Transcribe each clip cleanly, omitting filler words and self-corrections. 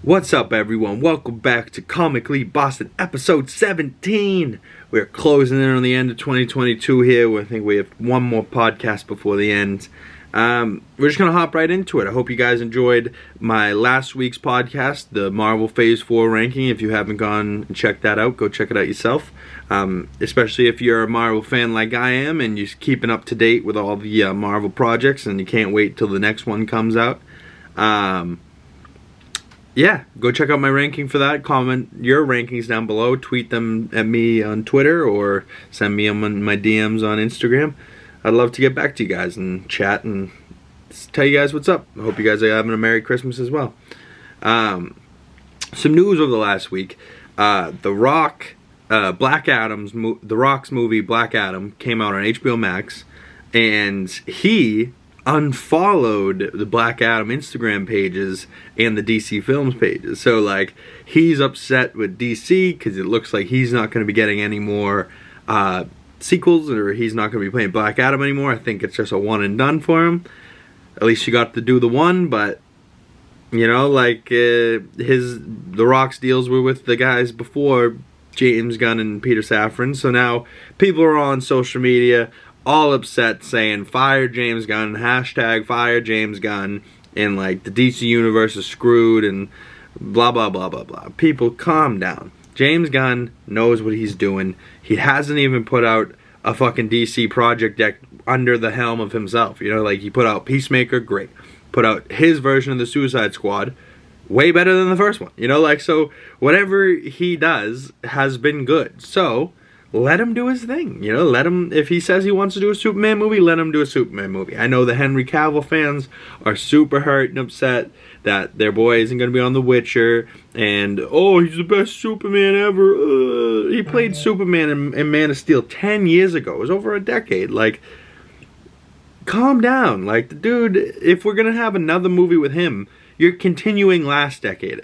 What's up, everyone? Welcome back to Comically Boston, episode 17. We're closing in on the end of 2022 here. I think we have one more podcast before the end. We're just going to hop right into it. I hope you guys enjoyed my last week's podcast, the Marvel Phase 4 ranking. If you haven't gone and checked that out, go check it out yourself. Especially if you're a Marvel fan like I am and you're keeping up to date with all the Marvel projects and you can't wait till the next one comes out. Yeah, go check out my ranking for that. Comment your rankings down below. Tweet them at me on Twitter or send me them my DMs on Instagram. I'd love to get back to you guys and chat and tell you guys what's up. I hope you guys are having a Merry Christmas as well. Some news over the last week. The Rock's movie Black Adam came out on HBO Max, and he unfollowed the Black Adam Instagram pages and the DC Films pages. So like, he's upset with DC because it looks like he's not going to be getting any more sequels, or he's not going to be playing Black Adam anymore. I think it's just a one and done for him. At least he got to do the one, but you know, like The Rock's deals were with the guys before James Gunn and Peter Safran. So now people are on social media all upset saying fire James Gunn, hashtag fire James Gunn, and like the DC universe is screwed and blah blah blah blah blah. People, calm down. James Gunn knows what he's doing. He hasn't even put out a fucking DC project deck under the helm of himself. You know, like he put out Peacemaker, great. Put out his version of the Suicide Squad, way better than the first one. You know, like, so whatever he does has been good. So let him do his thing, you know, let him, if he says he wants to do a Superman movie, let him do a Superman movie. I know the Henry Cavill fans are super hurt and upset that their boy isn't going to be on The Witcher, and, oh, he's the best Superman ever. He played Superman in Man of Steel 10 years ago. It was over a decade. Like, calm down. Like, the dude, if we're going to have another movie with him, you're continuing last decade.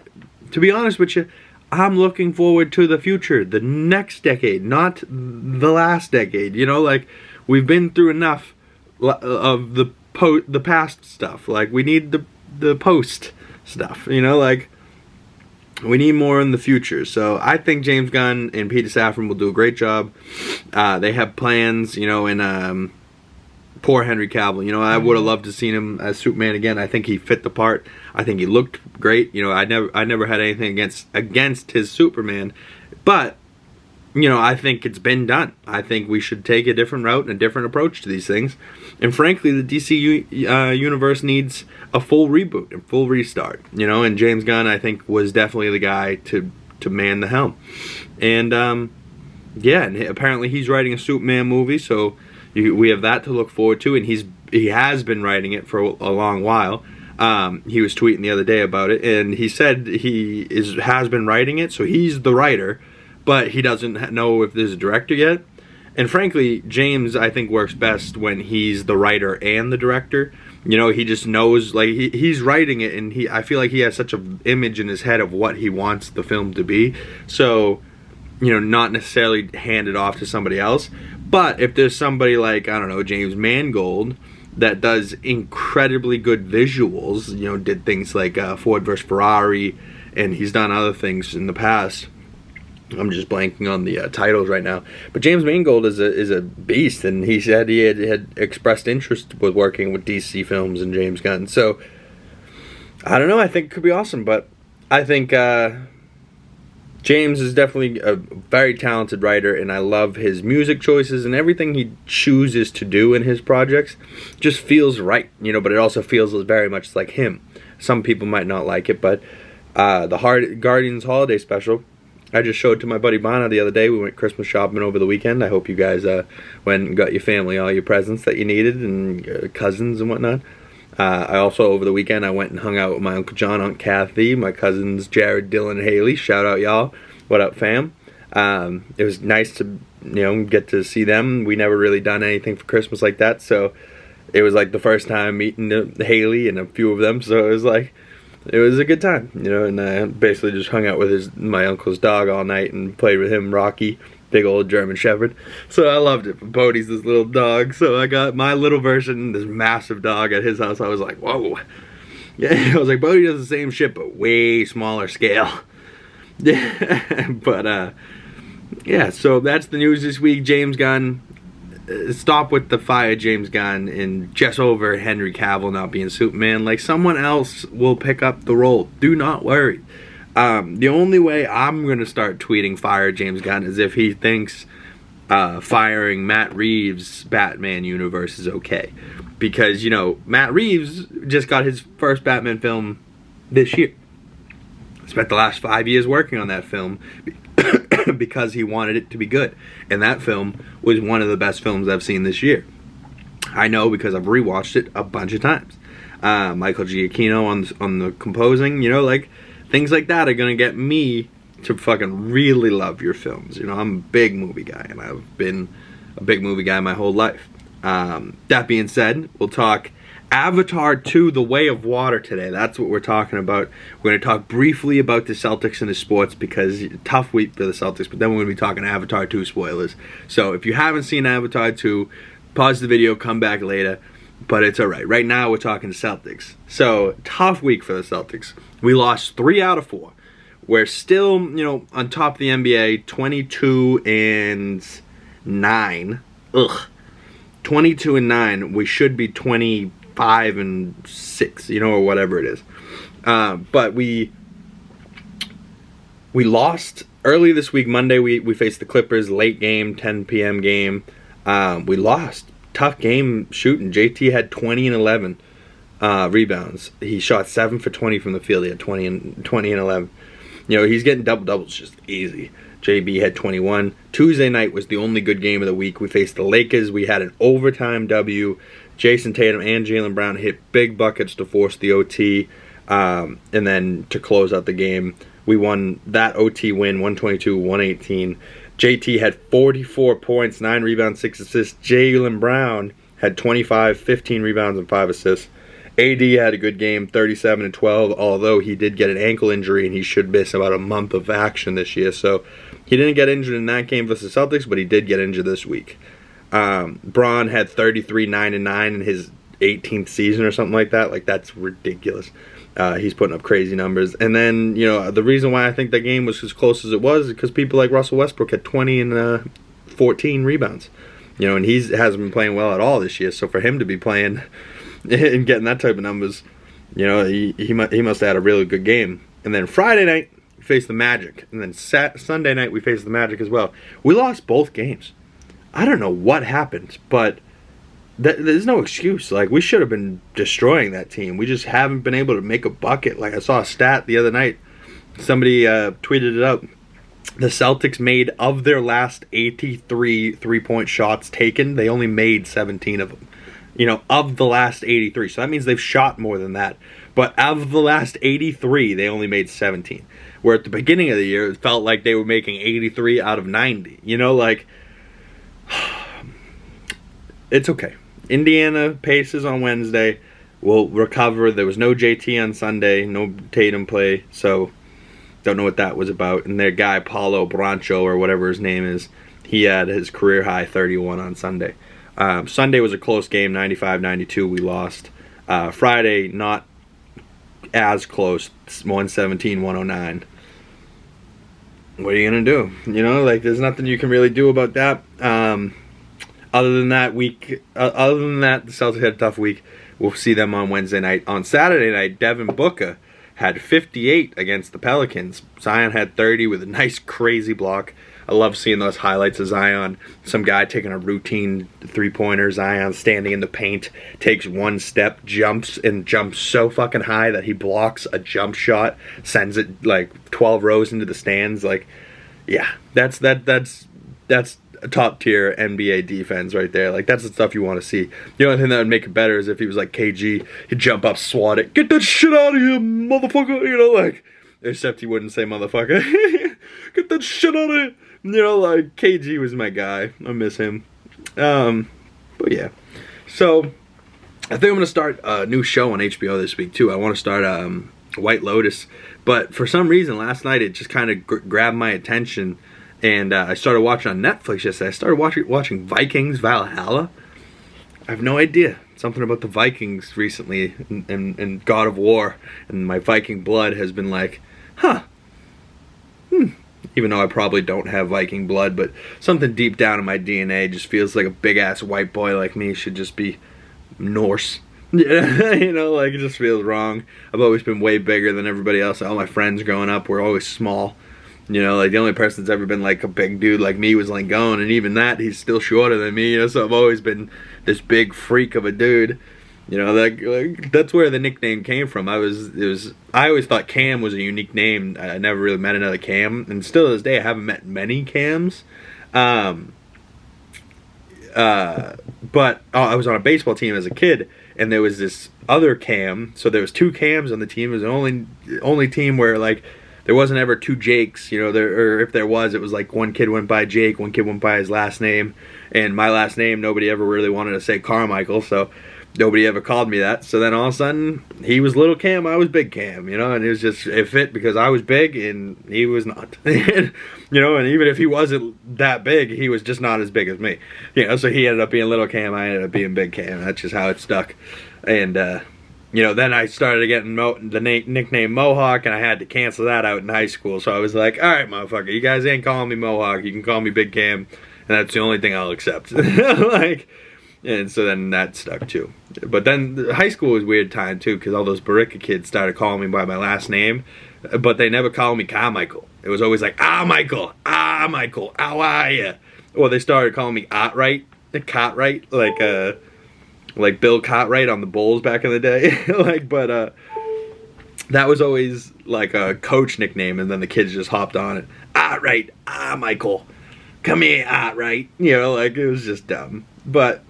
To be honest with you, I'm looking forward to the future, the next decade, not the last decade. You know, like, we've been through enough of the past stuff. Like, we need the post stuff, you know, like, we need more in the future. So I think James Gunn and Peter Safran will do a great job. They have plans, you know, and poor Henry Cavill. You know, I would have loved to seen him as Superman again. I think he fit the part. I think he looked great. You know, I never had anything against his Superman, but you know, I think it's been done. I think we should take a different route and a different approach to these things. And frankly, the DC universe needs a full reboot and full restart. You know, and James Gunn, I think, was definitely the guy to man the helm. And yeah, and apparently he's writing a Superman movie, so we have that to look forward to, and he has been writing it for a long while. He was tweeting the other day about it, and he said he has been writing it, so he's the writer, but he doesn't know if there's a director yet. And frankly, James, I think, works best when he's the writer and the director. You know, he just knows, like, he's writing it, and I feel like he has such an image in his head of what he wants the film to be. So, you know, not necessarily hand it off to somebody else. But if there's somebody like, I don't know, James Mangold, that does incredibly good visuals, you know, did things like Ford vs. Ferrari, and he's done other things in the past. I'm just blanking on the titles right now. But James Mangold is a beast, and he said he had expressed interest with working with DC Films and James Gunn. So, I don't know, I think it could be awesome, but I think James is definitely a very talented writer, and I love his music choices, and everything he chooses to do in his projects just feels right, you know, but it also feels very much like him. Some people might not like it, but the Guardians Holiday Special, I just showed to my buddy Bana the other day. We went Christmas shopping over the weekend. I hope you guys went and got your family all your presents that you needed, and cousins and whatnot. I also, over the weekend, I went and hung out with my Uncle John, Aunt Kathy, my cousins Jared, Dylan, and Haley. Shout out, y'all. What up, fam? It was nice to, you know, get to see them. We never really done anything for Christmas like that, so it was like the first time meeting Haley and a few of them, so it was like, it was a good time, you know, and I basically just hung out with my uncle's dog all night and played with him, Rocky, big old German Shepherd. So I loved it. Bodie's this little dog, so I got my little version, this massive dog at his house. I was like, whoa. Yeah, I was like, Bodie does the same shit, but way smaller scale. Yeah, but yeah, so that's the news this week. James Gunn, stop with the fire James Gunn and just over Henry Cavill not being Superman. Like, someone else will pick up the role. Do not worry. The only way I'm going to start tweeting fire James Gunn is if he thinks firing Matt Reeves' Batman universe is okay. Because, you know, Matt Reeves just got his first Batman film this year. Spent the last 5 years working on that film because he wanted it to be good. And that film was one of the best films I've seen this year. I know because I've rewatched it a bunch of times. Michael Giacchino on the composing, you know, like, things like that are going to get me to fucking really love your films. You know, I'm a big movie guy, and I've been a big movie guy my whole life. That being said, we'll talk Avatar 2, The Way of Water today. That's what we're talking about. We're going to talk briefly about the Celtics and the sports because tough week for the Celtics, but then we're going to be talking Avatar 2 spoilers. So if you haven't seen Avatar 2, pause the video, come back later, but it's alright. Right now we're talking Celtics. So, tough week for the Celtics. We lost 3 out of 4. We're still, you know, on top of the NBA, 22-9. Ugh. 22-9. We should be 25-6, you know, or whatever it is. But we lost early this week. Monday we faced the Clippers, late game, 10 p.m. game. We lost. Tough game shooting. JT had 20 and 11 rebounds. He shot 7 for 20 from the field. He had 20 and 11. You know, he's getting double-doubles just easy. JB had 21. Tuesday night was the only good game of the week. We faced the Lakers. We had an overtime W. Jason Tatum and Jaylen Brown hit big buckets to force the OT. And then to close out the game, we won that OT win, 122-118. JT had 44 points, 9 rebounds, 6 assists. Jaylen Brown had 25, 15 rebounds, and 5 assists. AD had a good game, 37 and 12, although he did get an ankle injury and he should miss about a month of action this year. So he didn't get injured in that game versus the Celtics, but he did get injured this week. Braun had 33, 9 and 9 in his 18th season or something like that. Like, that's ridiculous. He's putting up crazy numbers. And then, you know, the reason why I think that game was as close as it was is because people like Russell Westbrook had 20 and 14 rebounds. You know, and he hasn't been playing well at all this year. So for him to be playing and getting that type of numbers, you know, he must have had a really good game. And then Friday night, we faced the Magic. And then Sunday night, we faced the Magic as well. We lost both games. I don't know what happened, but there's no excuse. Like, we should have been destroying that team. We just haven't been able to make a bucket. Like, I saw a stat the other night. Somebody tweeted it out. The Celtics made, of their last 83 three-point shots taken, they only made 17 of them. You know, of the last 83. So that means they've shot more than that. But of the last 83, they only made 17. Where at the beginning of the year, it felt like they were making 83 out of 90. You know, like, it's okay. Indiana Pacers on Wednesday. We'll recover. There was no JT on Sunday. No Tatum play. So, don't know what that was about. And their guy, Paulo Brancho, or whatever his name is, he had his career-high 31 on Sunday. Sunday was a close game, 95-92. We lost. Friday, not as close, 117-109. What are you going to do? You know, like, there's nothing you can really do about that. Other than that, the Celtics had a tough week. We'll see them on Wednesday night. On Saturday night, Devin Booker had 58 against the Pelicans. Zion had 30 with a nice, crazy block. I love seeing those highlights of Zion. Some guy taking a routine three-pointer. Zion standing in the paint, takes one step, jumps so fucking high that he blocks a jump shot, sends it like 12 rows into the stands. Like, yeah, that's a top-tier NBA defense right there. Like, that's the stuff you want to see. The only thing that would make it better is if he was like KG, he'd jump up, swat it, get that shit out of here, motherfucker, you know, like, except he wouldn't say motherfucker. Get that shit out of here. You know, like, KG was my guy. I miss him. But yeah. So, I think I'm going to start a new show on HBO this week, too. I want to start White Lotus. But for some reason, last night, it just kind of grabbed my attention. And I started watching on Netflix yesterday. I started watching Vikings Valhalla. I have no idea. something about the Vikings recently and God of War, and my Viking blood has been like, huh. Even though I probably don't have Viking blood, but something deep down in my DNA just feels like a big-ass white boy like me should just be Norse. Yeah, you know, like, it just feels wrong. I've always been way bigger than everybody else. All my friends growing up were always small. You know, like, the only person that's ever been, like, a big dude like me was, like, Gunn, and even that, he's still shorter than me, you know, so I've always been this big freak of a dude. You know, that's where the nickname came from. I always thought Cam was a unique name. I never really met another Cam, and still to this day, I haven't met many Cams. But I was on a baseball team as a kid, and there was this other Cam. So there was two Cams on the team. It was the only team where, like, there wasn't ever two Jakes. You know, or if there was, it was like one kid went by Jake, one kid went by his last name, and my last name nobody ever really wanted to say Carmichael, so nobody ever called me that. So then all of a sudden, he was little Cam, I was big Cam, you know, and it fit because I was big and he was not. You know, and even if he wasn't that big, he was just not as big as me. You know, so he ended up being little Cam, I ended up being big Cam. That's just how it stuck. And, you know, then I started getting the nickname Mohawk, and I had to cancel that out in high school. So I was like, all right, motherfucker, you guys ain't calling me Mohawk. You can call me Big Cam, and that's the only thing I'll accept. Like, and so then that stuck too. But then high school was a weird time too, because all those Baricka kids started calling me by my last name, but they never called me Carmichael. It was always like, Michael, Michael, how are ya? Or they started calling me Cartwright, like Bill Cartwright on the Bulls back in the day. But that was always like a coach nickname, and then the kids just hopped on it. Cartwright, Michael, come here, Cartwright. You know, like, it was just dumb. But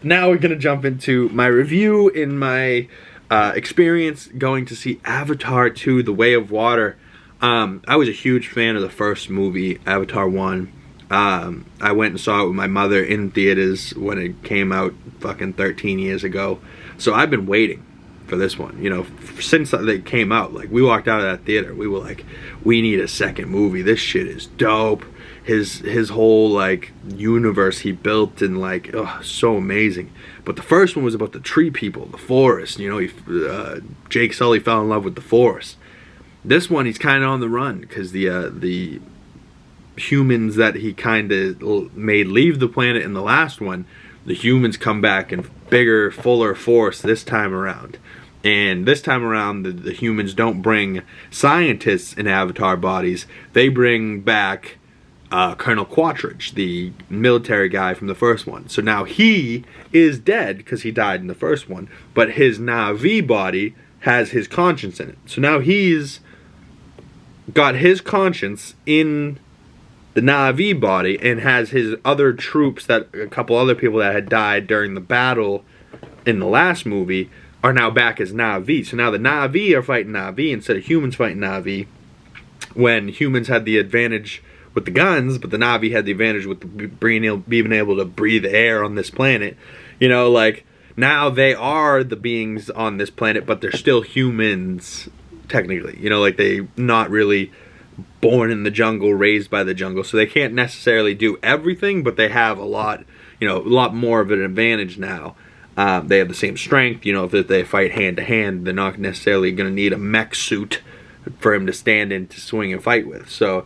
now we're going to jump into my review in my experience going to see Avatar 2, The Way of Water. I was a huge fan of the first movie, Avatar 1. I went and saw it with my mother in theaters when it came out fucking 13 years ago. So I've been waiting for this one, you know, since they came out. Like, we walked out of that theater, we were like, we need a second movie. This shit is dope. His whole, like, universe he built, and, like, oh, so amazing. But the first one was about the tree people, the forest. You know, Jake Sully fell in love with the forest. This one, he's kind of on the run, because the humans that he kind of made leave the planet in the last one, the humans come back in bigger, fuller force this time around. And this time around, the humans don't bring scientists in Avatar bodies. They bring back Colonel Quattridge, the military guy from the first one. So now he is dead because he died in the first one, but his Na'vi body has his conscience in it. So now he's got his conscience in the Na'vi body, and has his other troops, that a couple other people that had died during the battle in the last movie, are now back as Na'vi. So now the Na'vi are fighting Na'vi instead of humans fighting Na'vi, when humans had the advantage with the guns, but the Na'vi had the advantage with being able to breathe air on this planet. You know, like, now they are the beings on this planet, but they're still humans, technically. You know, like, they not really born in the jungle, raised by the jungle, so they can't necessarily do everything, but they have a lot more of an advantage now. They have the same strength. You know, if they fight hand to hand, they're not necessarily going to need a mech suit for him to stand in to swing and fight with. So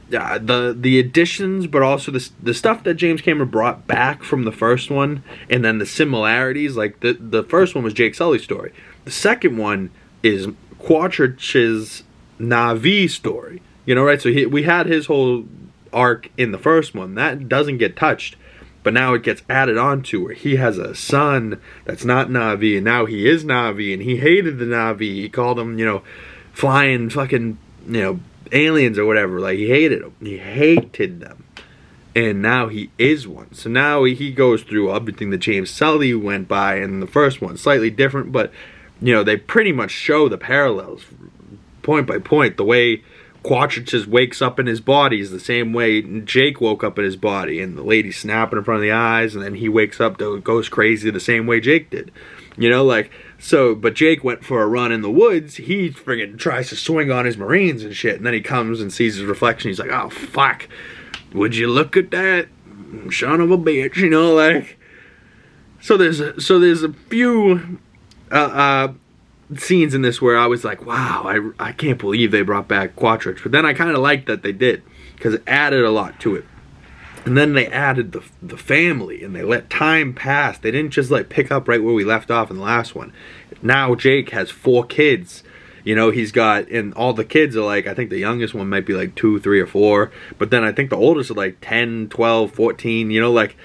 the additions, but also the stuff that James Cameron brought back from the first one, and then the similarities, like the first one was Jake Sully's story. The second one is Quattridge's Na'vi story. You know, right? So we had his whole arc in the first one. That doesn't get touched. But now it gets added on to where he has a son that's not Na'vi, and now he is Na'vi, and he hated the Na'vi. He called them, you know, flying fucking, you know, aliens or whatever. Like, he hated them. He hated them. And now he is one. So now he goes through everything that James Sully went by in the first one. Slightly different, but, you know, they pretty much show the parallels point by point. The way Quattridge just wakes up in his body is the same way Jake woke up in his body, and the lady snapping in front of the eyes, and then he wakes up, goes crazy the same way Jake did. You know, like, so, but Jake went for a run in the woods. He friggin' tries to swing on his Marines and shit, and then he comes and sees his reflection. He's like, oh, fuck, would you look at that? Son of a bitch, you know, like, So there's a few scenes in this where I was like, wow, I can't believe they brought back Quatrix. But then I kind of liked that they did, because it added a lot to it. And then they added the family, and they let time pass. They didn't just like pick up right where we left off in the last one. Now Jake has 4 kids. You know, he's got, and all the kids are like, I think the youngest one might be like 2, 3, or 4. But then I think the oldest are like 10, 12, 14, you know, like,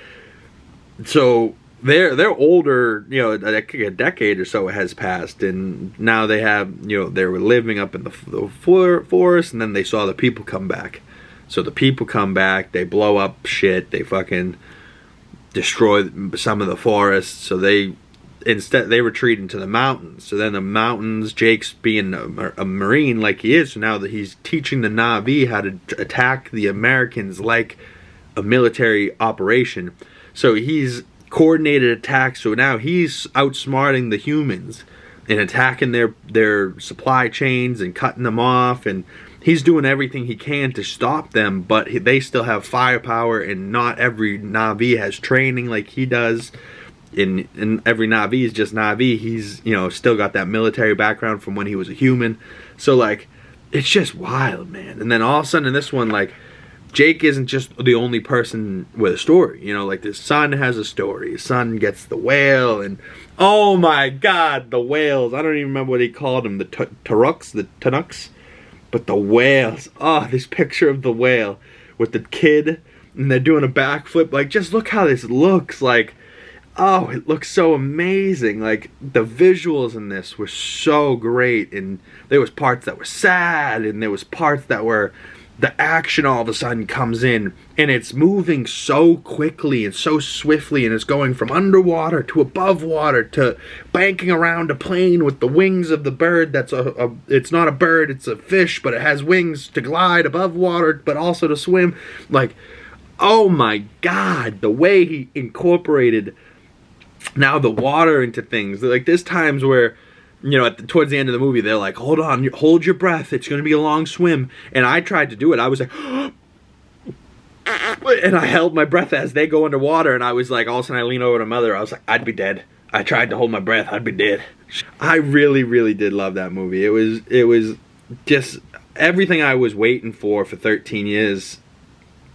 so they're older, you know, a decade or so has passed, and now they have, you know, they were living up in the forest, and then they saw the people come back. So the people come back, they blow up shit, they fucking destroy some of the forests, so they retreat into the mountains. So then the mountains, Jake's being a Marine like he is, so now that he's teaching the Na'vi how to attack the Americans like a military operation. So he's coordinated attacks, so now he's outsmarting the humans and attacking their supply chains and cutting them off, and he's doing everything he can to stop them, but they still have firepower, and not every Na'vi has training like he does. And every Na'vi is just Na'vi. He's, you know, still got that military background from when he was a human. So, like, it's just wild, man. And then all of a sudden in this one, like, Jake isn't just the only person with a story. You know, like, his son has a story. His son gets the whale, and oh my god, the whales. I don't even remember what he called them. The Tanuks. But the whales. Oh, this picture of the whale with the kid, and they're doing a backflip. Like, just look how this looks. Like, oh, it looks so amazing. Like, the visuals in this were so great, and there was parts that were sad, and there was parts that were, the action all of a sudden comes in, and it's moving so quickly and so swiftly, and it's going from underwater to above water to banking around a plane with the wings of the bird. That's it's not a bird, it's a fish, but it has wings to glide above water, but also to swim. Like, oh my god, the way he incorporated now the water into things. Like, there's times where, you know, towards the end of the movie, they're like, hold on, hold your breath, it's going to be a long swim. And I tried to do it. I was like, and I held my breath as they go underwater, and I was like, all of a sudden I lean over to Mother, I was like, I'd be dead. I tried to hold my breath, I'd be dead. I really, really did love that movie. It was just everything I was waiting for 13 years.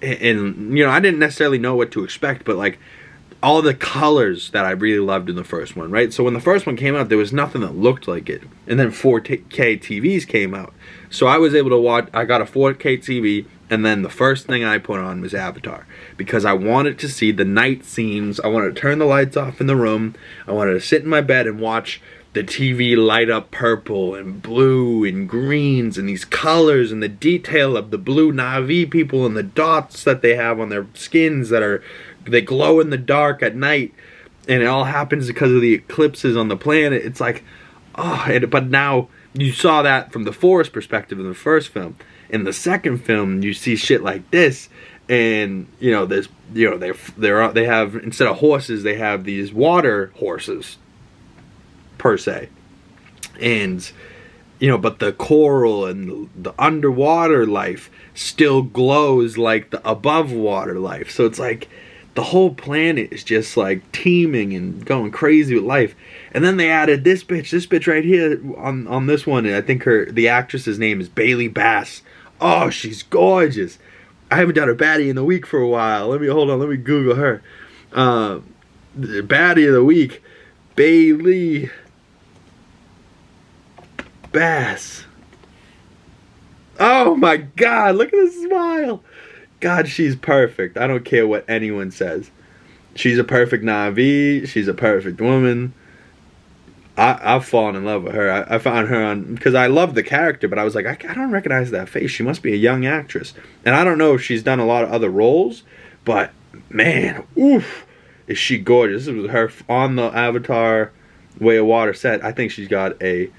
And, you know, I didn't necessarily know what to expect, but, like, all the colors that I really loved in the first one, right? So when the first one came out, there was nothing that looked like it. And then 4K TVs came out. So I was able to watch, I got a 4K TV, and then the first thing I put on was Avatar. Because I wanted to see the night scenes. I wanted to turn the lights off in the room. I wanted to sit in my bed and watch the TV light up purple and blue and greens and these colors and the detail of the blue Na'vi people and the dots that they have on their skins that are, they glow in the dark at night, and it all happens because of the eclipses on the planet. It's like, oh, but now you saw that from the forest perspective in the first film. In the second film, you see shit like this, and you know, there's, you know, they have, instead of horses, they have these water horses per se, and you know, but the coral and the underwater life still glows like the above water life. So it's like, the whole planet is just like teeming and going crazy with life. And then they added this bitch right here on this one. And I think the actress's name is Bailey Bass. Oh, she's gorgeous. I haven't done a baddie in the week for a while. Let me Google her. The baddie of the week, Bailey Bass. Oh my god, look at this smile. God, she's perfect. I don't care what anyone says. She's a perfect Na'vi. She's a perfect woman. I've fallen in love with her. I found her on, because I love the character, but I was like, I don't recognize that face. She must be a young actress. And I don't know if she's done a lot of other roles, but man, oof, is she gorgeous. This was her on the Avatar Way of Water set. I think she's got a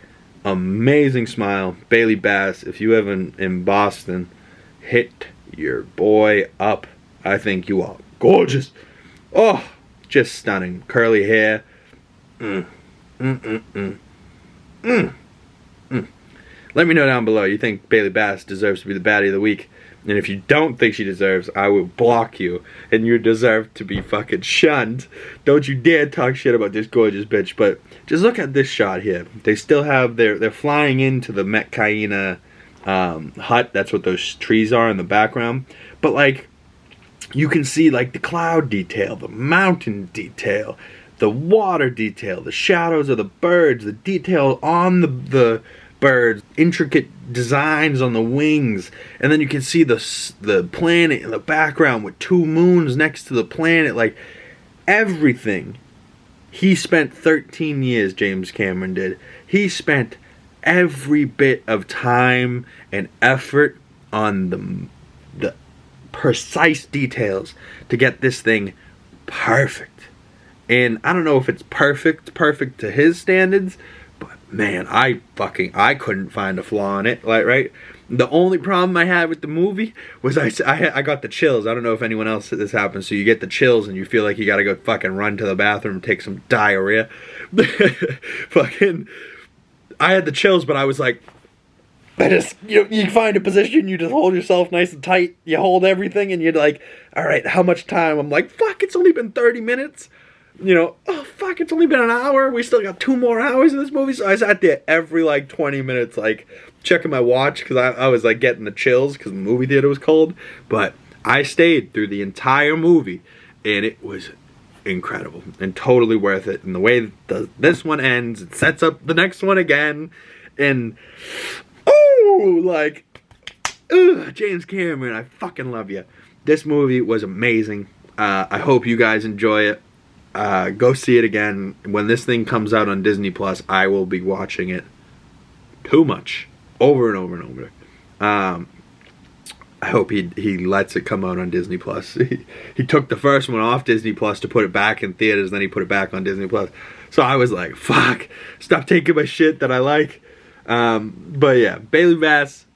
amazing smile. Bailey Bass, if you ever in Boston, hit your boy up. I think you are gorgeous. Oh, just stunning. Curly hair. Let me know down below. You think Bailey Bass deserves to be the baddie of the week? And if you don't think she deserves, I will block you. And you deserve to be fucking shunned. Don't you dare talk shit about this gorgeous bitch. But just look at this shot here. They still have they're flying into the Metcaina hut. That's what those trees are in the background. But like, you can see like the cloud detail, the mountain detail, the water detail, the shadows of the birds, the detail on the birds, intricate designs on the wings, and then you can see the planet in the background with 2 moons next to the planet. Like, everything. He spent 13 years, James Cameron did. He spent every bit of time and effort on the precise details to get this thing perfect. And I don't know if it's perfect to his standards, but man, I couldn't find a flaw in it. Like, right? The only problem I had with the movie was I got the chills. I don't know if anyone else this happens. So you get the chills and you feel like you gotta go fucking run to the bathroom and take some diarrhea. Fucking, I had the chills, but I was like, you find a position, you just hold yourself nice and tight, you hold everything, and you're like, all right, how much time? I'm like, fuck, it's only been 30 minutes. You know, oh fuck, it's only been an hour. We still got 2 more hours in this movie. So I sat there every like 20 minutes, like checking my watch because I was like getting the chills because the movie theater was cold. But I stayed through the entire movie, and it was incredible and totally worth it. And the way this one ends, it sets up the next one again, and like, James Cameron, I fucking love you. This movie was amazing. I hope you guys enjoy it. Go see it again. When this thing comes out on Disney Plus, I will be watching it too much, over and over and over. I hope he lets it come out on Disney Plus. He took the first one off Disney Plus to put it back in theaters, then he put it back on Disney Plus. So I was like, fuck, stop taking my shit that I like. But yeah, Bailey Bass,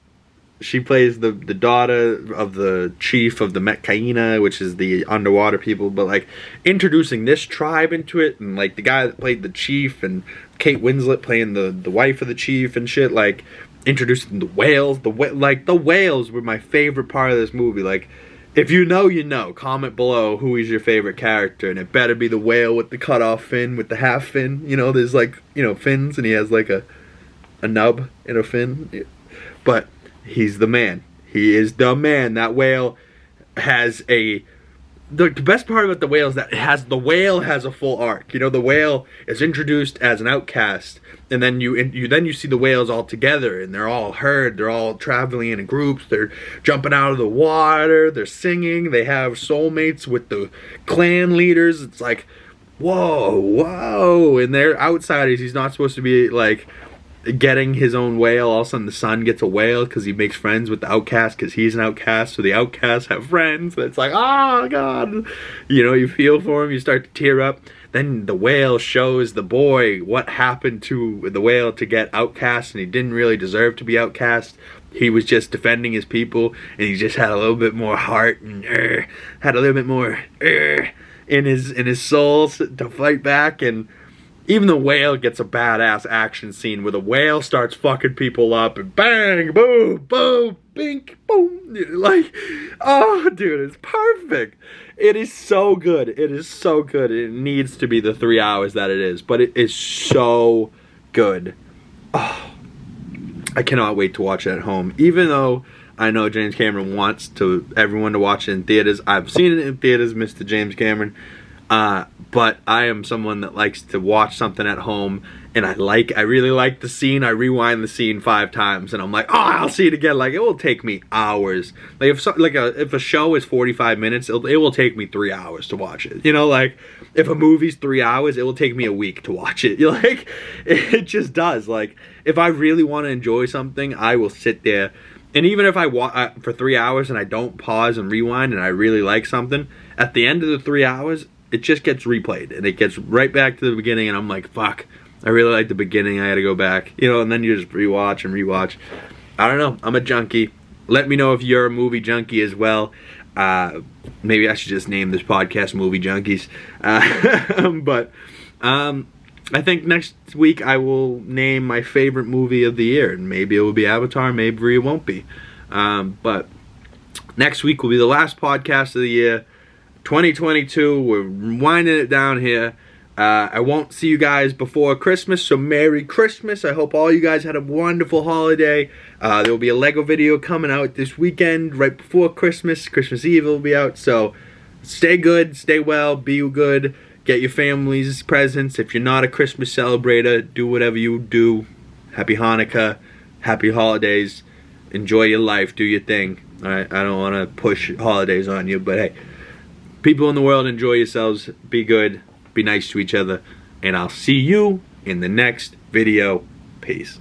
she plays the daughter of the chief of the Metcaina, which is the underwater people. But like, introducing this tribe into it, and like the guy that played the chief, and Kate Winslet playing the wife of the chief and shit, like introducing the whales. The whales were my favorite part of this movie. Like, if you know, you know. Comment below who is your favorite character, and it better be the whale with the cut off fin, with the half fin. You know, there's like, you know, fins, and he has like a nub and a fin. But he's the man. He is the man. That whale has the best part about the whale is that the whale has a full arc. You know, the whale is introduced as an outcast, and then you see the whales all together, and they're all herd. They're all traveling in groups. They're jumping out of the water. They're singing. They have soulmates with the clan leaders. It's like, whoa, and they're outsiders. He's not supposed to be like getting his own whale. All of a sudden the son gets a whale because he makes friends with the outcast because he's an outcast, so the outcasts have friends. And it's like, oh god, you know, you feel for him, you start to tear up. Then the whale shows the boy what happened to the whale to get outcast, and he didn't really deserve to be outcast. He was just defending his people, and he just had a little bit more heart and had a little bit more in his soul to fight back. And even the whale gets a badass action scene where the whale starts fucking people up and bang, boom, boom, bink, boom. Like, oh, dude, it's perfect. It is so good. It is so good. It needs to be the 3 hours that it is, but it is so good. Oh, I cannot wait to watch it at home. Even though I know James Cameron wants everyone to watch it in theaters. I've seen it in theaters, Mr. James Cameron. But I am someone that likes to watch something at home, and I really like the scene. I rewind the scene 5 times, and I'm like, oh, I'll see it again. Like, it will take me hours. Like, if a show is 45 minutes, it will take me 3 hours to watch it. You know, like, if a movie's 3 hours, it will take me a week to watch it. You're like, it just does. Like, if I really want to enjoy something, I will sit there. And even if I watch for 3 hours and I don't pause and rewind, and I really like something, at the end of the 3 hours, it just gets replayed, and it gets right back to the beginning, and I'm like, fuck, I really like the beginning, I gotta go back, you know. And then you just rewatch and rewatch. I don't know, I'm a junkie. Let me know if you're a movie junkie as well. Maybe I should just name this podcast Movie Junkies. But I think next week I will name my favorite movie of the year. And maybe it will be Avatar, maybe it won't be. But next week will be the last podcast of the year. 2022, we're winding it down here. I won't see you guys before Christmas, so Merry Christmas. I hope all you guys had a wonderful holiday. There will be a Lego video coming out this weekend, right before Christmas. Christmas Eve will be out, so stay good, stay well, be good. Get your families presents. If you're not a Christmas celebrator, do whatever you do. Happy Hanukkah, happy holidays. Enjoy your life, do your thing. Alright, I don't want to push holidays on you, but hey, people in the world, enjoy yourselves, be good, be nice to each other, and I'll see you in the next video. Peace.